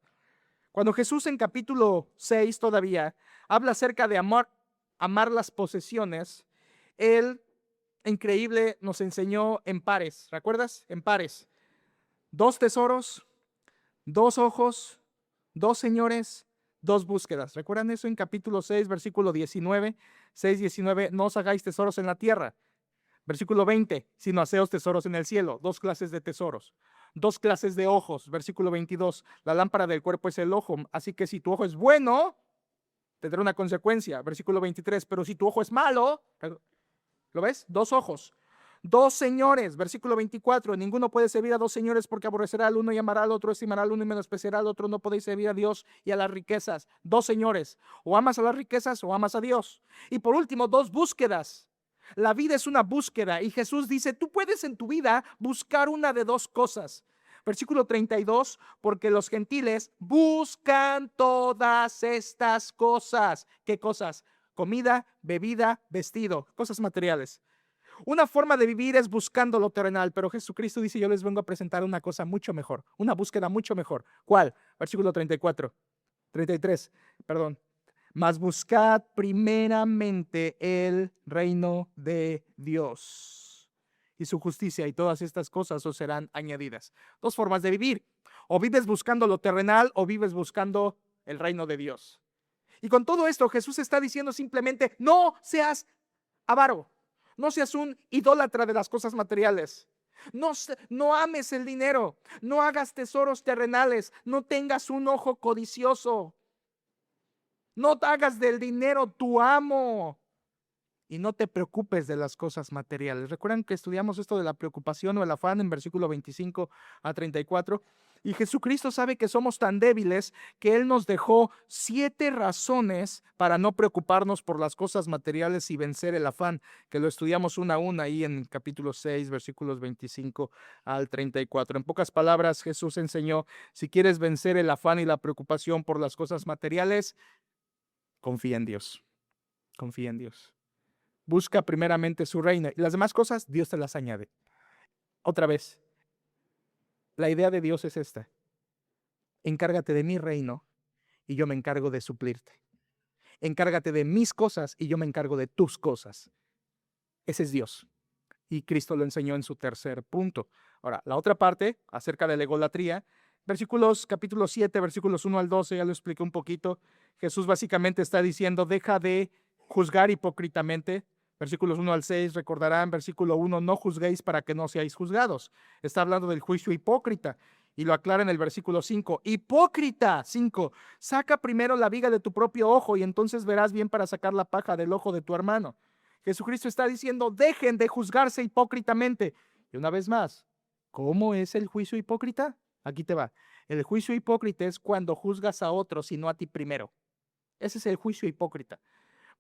Cuando Jesús en capítulo 6 todavía habla acerca de amar las posesiones, Él, increíble, nos enseñó en pares. ¿Recuerdas? En pares. 2 tesoros, 2 ojos, 2 señores, 2 búsquedas. ¿Recuerdan eso en capítulo 6, versículo 19? 6, 19, no os hagáis tesoros en la tierra. Versículo 20, sino haceos tesoros en el cielo. 2 clases de tesoros. 2 clases de ojos. Versículo 22, la lámpara del cuerpo es el ojo. Así que si tu ojo es bueno, tendrá una consecuencia. Versículo 23, pero si tu ojo es malo, ¿lo ves? 2 ojos. 2 señores, versículo 24, ninguno puede servir a 2 señores porque aborrecerá al uno y amará al otro, estimará al uno y menospreciará al otro, no podéis servir a Dios y a las riquezas. 2 señores, o amas a las riquezas o amas a Dios. Y por último, 2 búsquedas. La vida es una búsqueda y Jesús dice, tú puedes en tu vida buscar una de 2 cosas. Versículo 32, porque los gentiles buscan todas estas cosas. ¿Qué cosas? Comida, bebida, vestido, cosas materiales. Una forma de vivir es buscando lo terrenal, pero Jesucristo dice, yo les vengo a presentar una cosa mucho mejor, una búsqueda mucho mejor. ¿Cuál? Versículo 33, perdón. Mas buscad primeramente el reino de Dios y su justicia, y todas estas cosas os serán añadidas. 2 formas de vivir. O vives buscando lo terrenal o vives buscando el reino de Dios. Y con todo esto Jesús está diciendo simplemente, no seas avaro. No seas un idólatra de las cosas materiales. No ames el dinero. No hagas tesoros terrenales. No tengas un ojo codicioso. No hagas del dinero tu amo. y no te preocupes de las cosas materiales. Recuerdan que estudiamos esto de la preocupación o el afán en versículo 25 a 34. Y Jesucristo sabe que somos tan débiles que Él nos dejó 7 razones para no preocuparnos por las cosas materiales y vencer el afán, que lo estudiamos una a una ahí en capítulo 6, versículos 25 al 34. En pocas palabras, Jesús enseñó, si quieres vencer el afán y la preocupación por las cosas materiales, confía en Dios. Confía en Dios. Busca primeramente su reino y las demás cosas Dios te las añade. Otra vez, la idea de Dios es esta: encárgate de mi reino y yo me encargo de suplirte. Encárgate de mis cosas y yo me encargo de tus cosas. Ese es Dios. Y Cristo lo enseñó en su tercer punto. Ahora, la otra parte, acerca de la egolatría, capítulo 7, versículos 1 al 12, ya lo expliqué un poquito. Jesús básicamente está diciendo, deja de juzgar hipócritamente. Versículos 1 al 6, recordarán, versículo 1, no juzguéis para que no seáis juzgados. Está hablando del juicio hipócrita. Y lo aclara en el versículo 5. Hipócrita, 5, saca primero la viga de tu propio ojo y entonces verás bien para sacar la paja del ojo de tu hermano. Jesucristo está diciendo, dejen de juzgarse hipócritamente. Y una vez más, ¿cómo es el juicio hipócrita? Aquí te va. El juicio hipócrita es cuando juzgas a otros y no a ti primero. Ese es el juicio hipócrita.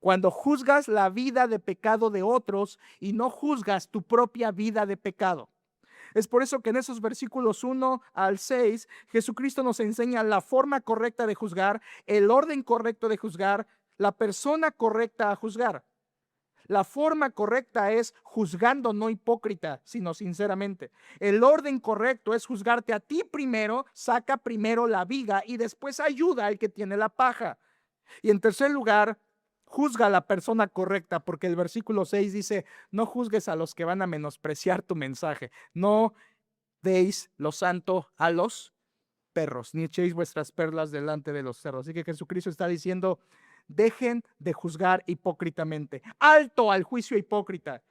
Cuando juzgas la vida de pecado de otros y no juzgas tu propia vida de pecado. Es por eso que en esos versículos 1 al 6, Jesucristo nos enseña la forma correcta de juzgar, el orden correcto de juzgar, la persona correcta a juzgar. La forma correcta es juzgando, no hipócrita, sino sinceramente. El orden correcto es juzgarte a ti primero, saca primero la viga y después ayuda al que tiene la paja. Y en tercer lugar, juzga a la persona correcta, porque el versículo 6 dice, no juzgues a los que van a menospreciar tu mensaje. No deis lo santo a los perros, ni echéis vuestras perlas delante de los cerdos. Así que Jesucristo está diciendo, dejen de juzgar hipócritamente. Alto al juicio hipócrita.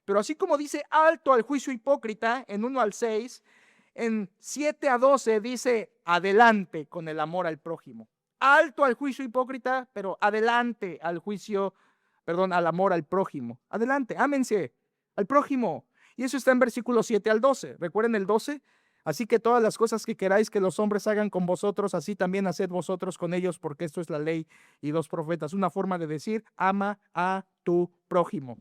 Pero así como dice alto al juicio hipócrita en 1 al 6, en 7 a 12 dice adelante con el amor al prójimo. Alto al juicio hipócrita, pero adelante al al amor al prójimo. Adelante, ámense al prójimo. Y eso está en versículos 7 al 12. ¿Recuerden el 12? Así que todas las cosas que queráis que los hombres hagan con vosotros, así también haced vosotros con ellos, porque esto es la ley y los profetas. Una forma de decir, ama a tu prójimo.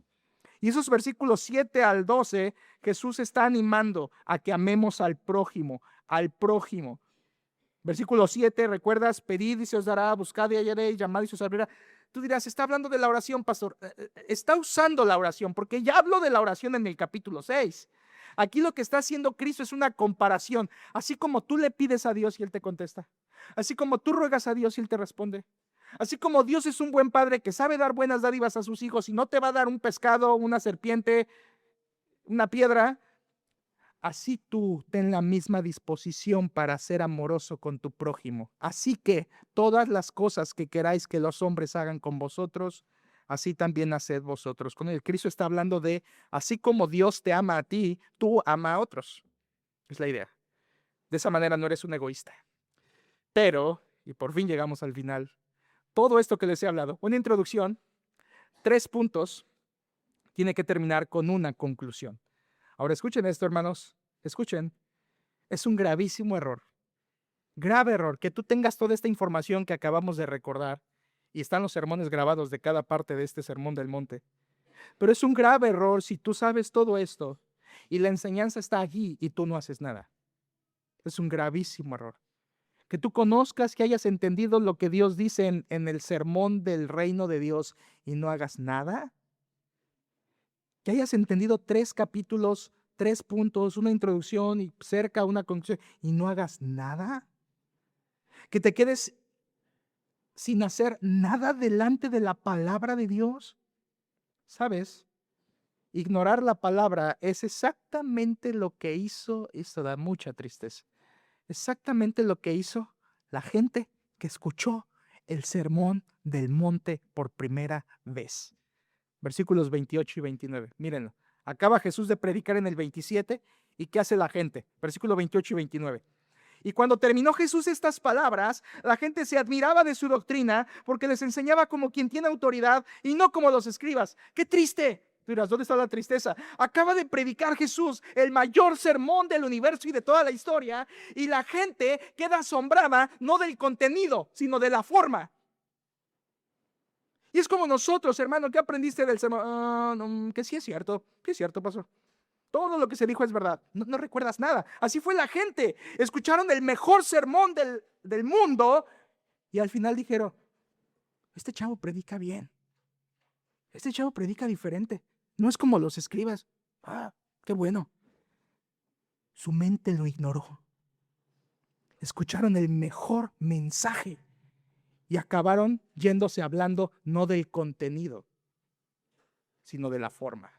Y esos versículos 7 al 12, Jesús está animando a que amemos al prójimo, al prójimo. Versículo 7, ¿recuerdas? Pedid y se os dará, buscad y hallaréis, llamad y se os abrirá. Tú dirás, está hablando de la oración, pastor. Está usando la oración, porque ya habló de la oración en el capítulo 6. Aquí lo que está haciendo Cristo es una comparación. Así como tú le pides a Dios y Él te contesta. Así como tú ruegas a Dios y Él te responde. Así como Dios es un buen padre que sabe dar buenas dádivas a sus hijos y no te va a dar un pescado, una serpiente, una piedra. Así tú ten la misma disposición para ser amoroso con tu prójimo. Así que todas las cosas que queráis que los hombres hagan con vosotros, así también haced vosotros con él. Cristo está hablando de, así como Dios te ama a ti, tú ama a otros. Es la idea. De esa manera no eres un egoísta. Pero, y por fin llegamos al final, todo esto que les he hablado, una introducción, 3 puntos, tiene que terminar con una conclusión. Ahora escuchen esto, hermanos, escuchen. Es un gravísimo error, grave error, que tú tengas toda esta información que acabamos de recordar y están los sermones grabados de cada parte de este sermón del monte. Pero es un grave error si tú sabes todo esto y la enseñanza está aquí y tú no haces nada. Es un gravísimo error. Que tú conozcas, que hayas entendido lo que Dios dice en el sermón del reino de Dios y no hagas nada. Que hayas entendido 3 capítulos, 3 puntos, una introducción y cerca una conclusión y no hagas nada. Que te quedes sin hacer nada delante de la palabra de Dios. ¿Sabes? Ignorar la palabra es exactamente lo que hizo, esto da mucha tristeza, exactamente lo que hizo la gente que escuchó el sermón del monte por primera vez. Versículos 28 y 29. Mírenlo. Acaba Jesús de predicar en el 27 y ¿qué hace la gente? Versículo 28 y 29. Y cuando terminó Jesús estas palabras, la gente se admiraba de su doctrina porque les enseñaba como quien tiene autoridad y no como los escribas. ¡Qué triste! Tú dirás, ¿dónde está la tristeza? Acaba de predicar Jesús el mayor sermón del universo y de toda la historia, y la gente queda asombrada no del contenido, sino de la forma. Y es como nosotros, hermano, ¿qué aprendiste del sermón? Que sí es cierto, pastor. Todo lo que se dijo es verdad. No recuerdas nada. Así fue la gente. Escucharon el mejor sermón del mundo y al final dijeron, este chavo predica bien. Este chavo predica diferente. No es como los escribas. Qué bueno. Su mente lo ignoró. Escucharon el mejor mensaje y acabaron yéndose hablando no del contenido, sino de la forma.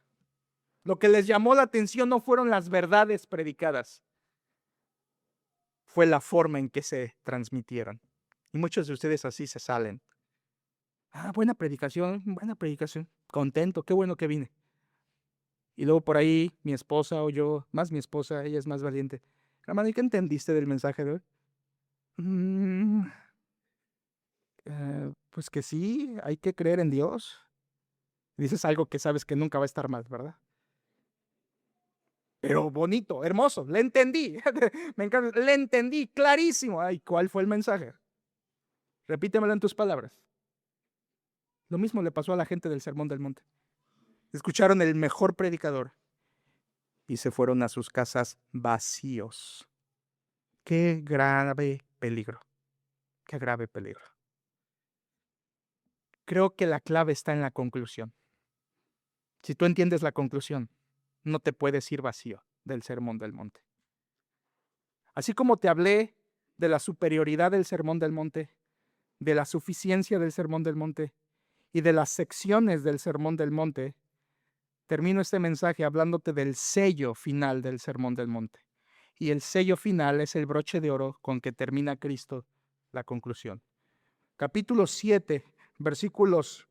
Lo que les llamó la atención no fueron las verdades predicadas, fue la forma en que se transmitieron. Y muchos de ustedes así se salen. Buena predicación, contento, qué bueno que vine. Y luego por ahí mi esposa o yo, más mi esposa, ella es más valiente. Hermano, ¿y qué entendiste del mensaje de hoy? Pues que sí, hay que creer en Dios. Dices algo que sabes que nunca va a estar mal, ¿verdad? Pero bonito, hermoso, le entendí. Me encanta, le entendí, clarísimo. Ay, ¿cuál fue el mensaje? Repítemelo en tus palabras. Lo mismo le pasó a la gente del Sermón del Monte. Escucharon el mejor predicador y se fueron a sus casas vacíos. Qué grave peligro. Qué grave peligro. Creo que la clave está en la conclusión. Si tú entiendes la conclusión, no te puedes ir vacío del Sermón del Monte. Así como te hablé de la superioridad del Sermón del Monte, de la suficiencia del Sermón del Monte y de las secciones del Sermón del Monte, termino este mensaje hablándote del sello final del Sermón del Monte. Y el sello final es el broche de oro con que termina Cristo la conclusión. Capítulo 7, versículos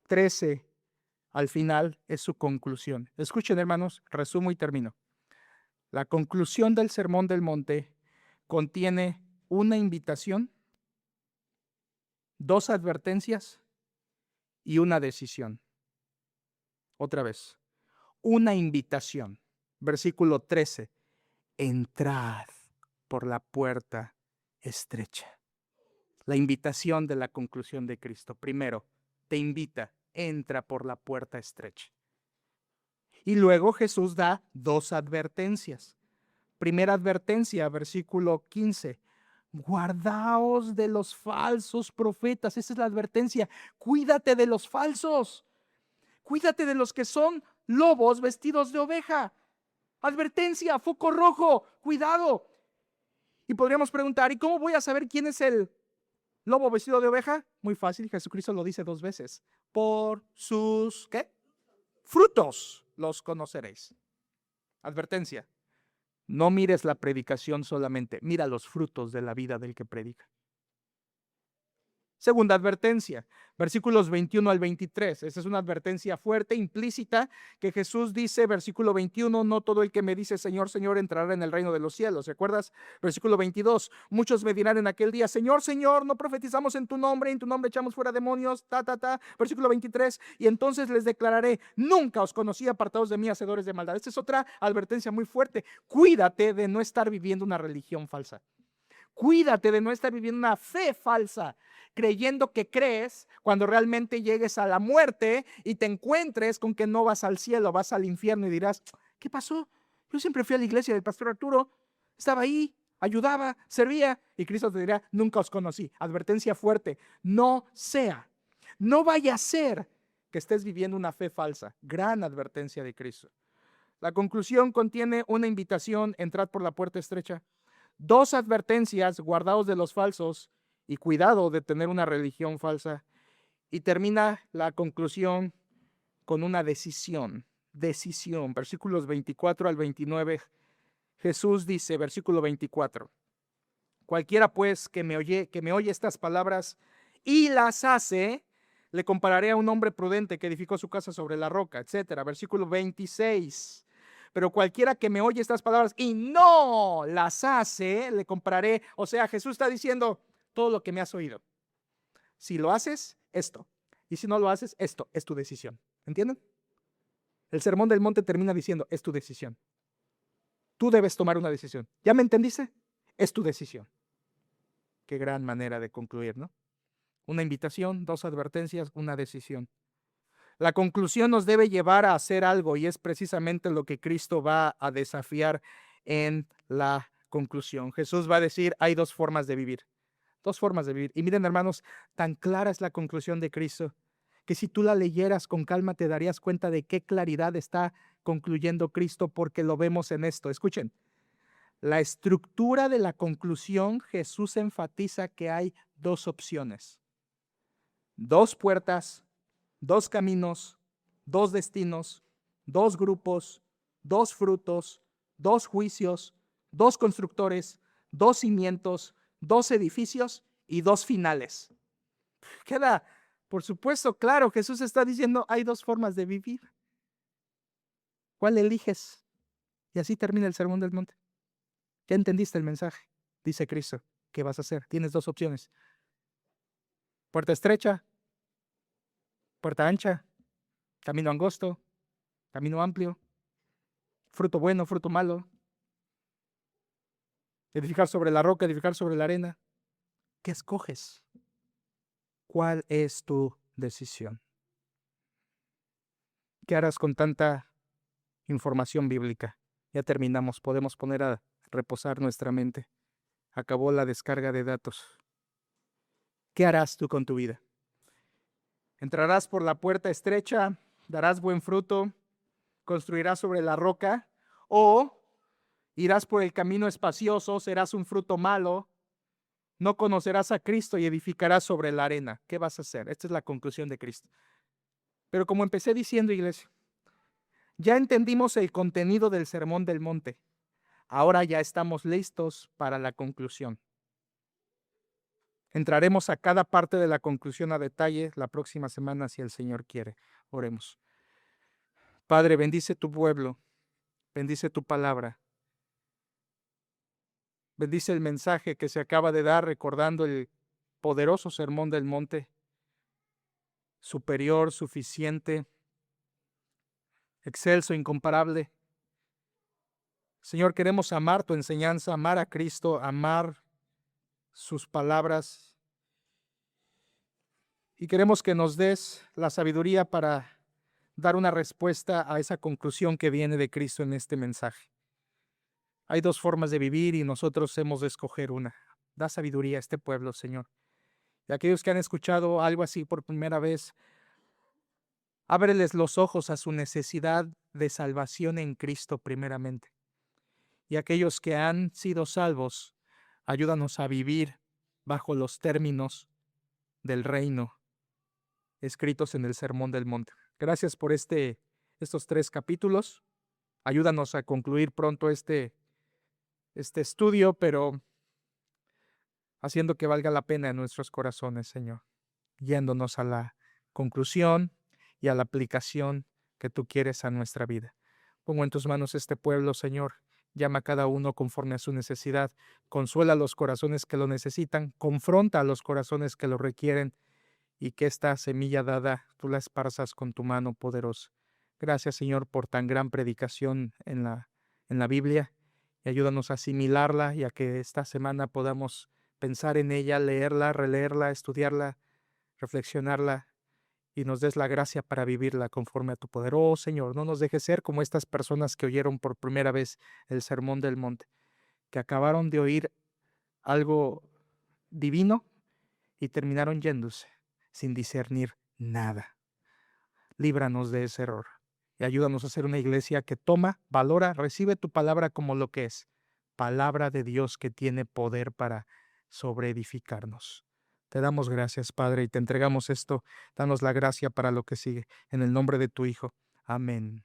13 al final es su conclusión. Escuchen, hermanos, resumo y termino. La conclusión del Sermón del Monte contiene una invitación, 2 advertencias y una decisión. Otra vez, una invitación. Versículo 13. Entrad por la puerta estrecha. La invitación de la conclusión de Cristo. Primero, te invita, entra por la puerta estrecha. Y luego Jesús da 2 advertencias. Primera advertencia, versículo 15. Guardaos de los falsos profetas. Esa es la advertencia. Cuídate de los falsos. Cuídate de los que son lobos vestidos de oveja. Advertencia, foco rojo, cuidado. Y podríamos preguntar, ¿y cómo voy a saber quién es el lobo vestido de oveja? Muy fácil, Jesucristo lo dice 2 veces. Por sus, ¿qué? Frutos los conoceréis. Advertencia, no mires la predicación solamente, mira los frutos de la vida del que predica. Segunda advertencia, versículos 21 al 23. Esa es una advertencia fuerte, implícita, que Jesús dice, versículo 21, no todo el que me dice Señor, Señor entrará en el reino de los cielos. ¿Recuerdas? Versículo 22, muchos me dirán en aquel día, Señor, Señor, no profetizamos en tu nombre echamos fuera demonios, Versículo 23, y entonces les declararé, nunca os conocí, apartados de mí, hacedores de maldad. Esta es otra advertencia muy fuerte. Cuídate de no estar viviendo una religión falsa. Cuídate de no estar viviendo una fe falsa, creyendo que crees cuando realmente llegues a la muerte y te encuentres con que no vas al cielo, vas al infierno y dirás, ¿qué pasó? Yo siempre fui a la iglesia del pastor Arturo, estaba ahí, ayudaba, servía, y Cristo te dirá, nunca os conocí. Advertencia fuerte, no vaya a ser que estés viviendo una fe falsa. Gran advertencia de Cristo. La conclusión contiene una invitación, entrad por la puerta estrecha. 2 advertencias, guardaos de los falsos y cuidado de tener una religión falsa. Y termina la conclusión con una decisión. Versículos 24 al 29. Jesús dice, versículo 24, cualquiera pues que me oye estas palabras y las hace, le compararé a un hombre prudente que edificó su casa sobre la roca, etc. Versículo 26. pero cualquiera que me oye estas palabras y no las hace, le compraré. O sea, Jesús está diciendo todo lo que me has oído. Si lo haces, esto. Y si no lo haces, esto es tu decisión. ¿Entienden? El Sermón del Monte termina diciendo, es tu decisión. Tú debes tomar una decisión. ¿Ya me entendiste? Es tu decisión. Qué gran manera de concluir, ¿no? Una invitación, dos advertencias, una decisión. La conclusión nos debe llevar a hacer algo y es precisamente lo que Cristo va a desafiar en la conclusión. Jesús va a decir, hay dos formas de vivir. Dos formas de vivir. Y miren, hermanos, tan clara es la conclusión de Cristo que si tú la leyeras con calma te darías cuenta de qué claridad está concluyendo Cristo, porque lo vemos en esto. Escuchen, la estructura de la conclusión, Jesús enfatiza que hay dos opciones, dos puertas, dos caminos, dos destinos, dos grupos, dos frutos, dos juicios, dos constructores, dos cimientos, dos edificios y dos finales. Queda, por supuesto, claro, Jesús está diciendo, hay dos formas de vivir. ¿Cuál eliges? Y así termina el Sermón del Monte. ¿Ya entendiste el mensaje? Dice Cristo, ¿qué vas a hacer? Tienes dos opciones. Puerta estrecha, puerta ancha, camino angosto, camino amplio, fruto bueno, fruto malo. Edificar sobre la roca, edificar sobre la arena. ¿Qué escoges? ¿Cuál es tu decisión? ¿Qué harás con tanta información bíblica? Ya terminamos, podemos poner a reposar nuestra mente. Acabó la descarga de datos. ¿Qué harás tú con tu vida? ¿Entrarás por la puerta estrecha? ¿Darás buen fruto? ¿Construirás sobre la roca? ¿O irás por el camino espacioso? ¿Serás un fruto malo? No conocerás a Cristo y edificarás sobre la arena. ¿Qué vas a hacer? Esta es la conclusión de Cristo. Pero como empecé diciendo, iglesia, ya entendimos el contenido del Sermón del Monte. Ahora ya estamos listos para la conclusión. Entraremos a cada parte de la conclusión a detalle la próxima semana, si el Señor quiere. Oremos. Padre, bendice tu pueblo, bendice tu palabra. Bendice el mensaje que se acaba de dar recordando el poderoso Sermón del Monte, superior, suficiente, excelso, incomparable. Señor, queremos amar tu enseñanza, amar a Cristo, amar sus palabras. Y queremos que nos des la sabiduría para dar una respuesta a esa conclusión que viene de Cristo en este mensaje. Hay dos formas de vivir y nosotros hemos de escoger una. Da sabiduría a este pueblo, Señor. Y a aquellos que han escuchado algo así por primera vez, ábreles los ojos a su necesidad de salvación en Cristo primeramente. Y aquellos que han sido salvos, ayúdanos a vivir bajo los términos del reino escritos en el Sermón del Monte. Gracias por estos 3 capítulos. Ayúdanos a concluir pronto este estudio, pero haciendo que valga la pena en nuestros corazones, Señor, guiándonos a la conclusión y a la aplicación que tú quieres a nuestra vida. Pongo en tus manos este pueblo, Señor. Llama a cada uno conforme a su necesidad. Consuela a los corazones que lo necesitan. Confronta a los corazones que lo requieren. Y que esta semilla dada tú la esparzas con tu mano poderosa. Gracias, Señor, por tan gran predicación en la Biblia. Y ayúdanos a asimilarla y a que esta semana podamos pensar en ella, leerla, releerla, estudiarla, reflexionarla y nos des la gracia para vivirla conforme a tu poder. Oh, Señor, no nos dejes ser como estas personas que oyeron por primera vez el Sermón del Monte, que acabaron de oír algo divino y terminaron yéndose sin discernir nada. Líbranos de ese error y ayúdanos a ser una iglesia que toma, valora, recibe tu palabra como lo que es, palabra de Dios que tiene poder para sobreedificarnos. Te damos gracias, Padre, y te entregamos esto. Danos la gracia para lo que sigue. En el nombre de tu Hijo. Amén.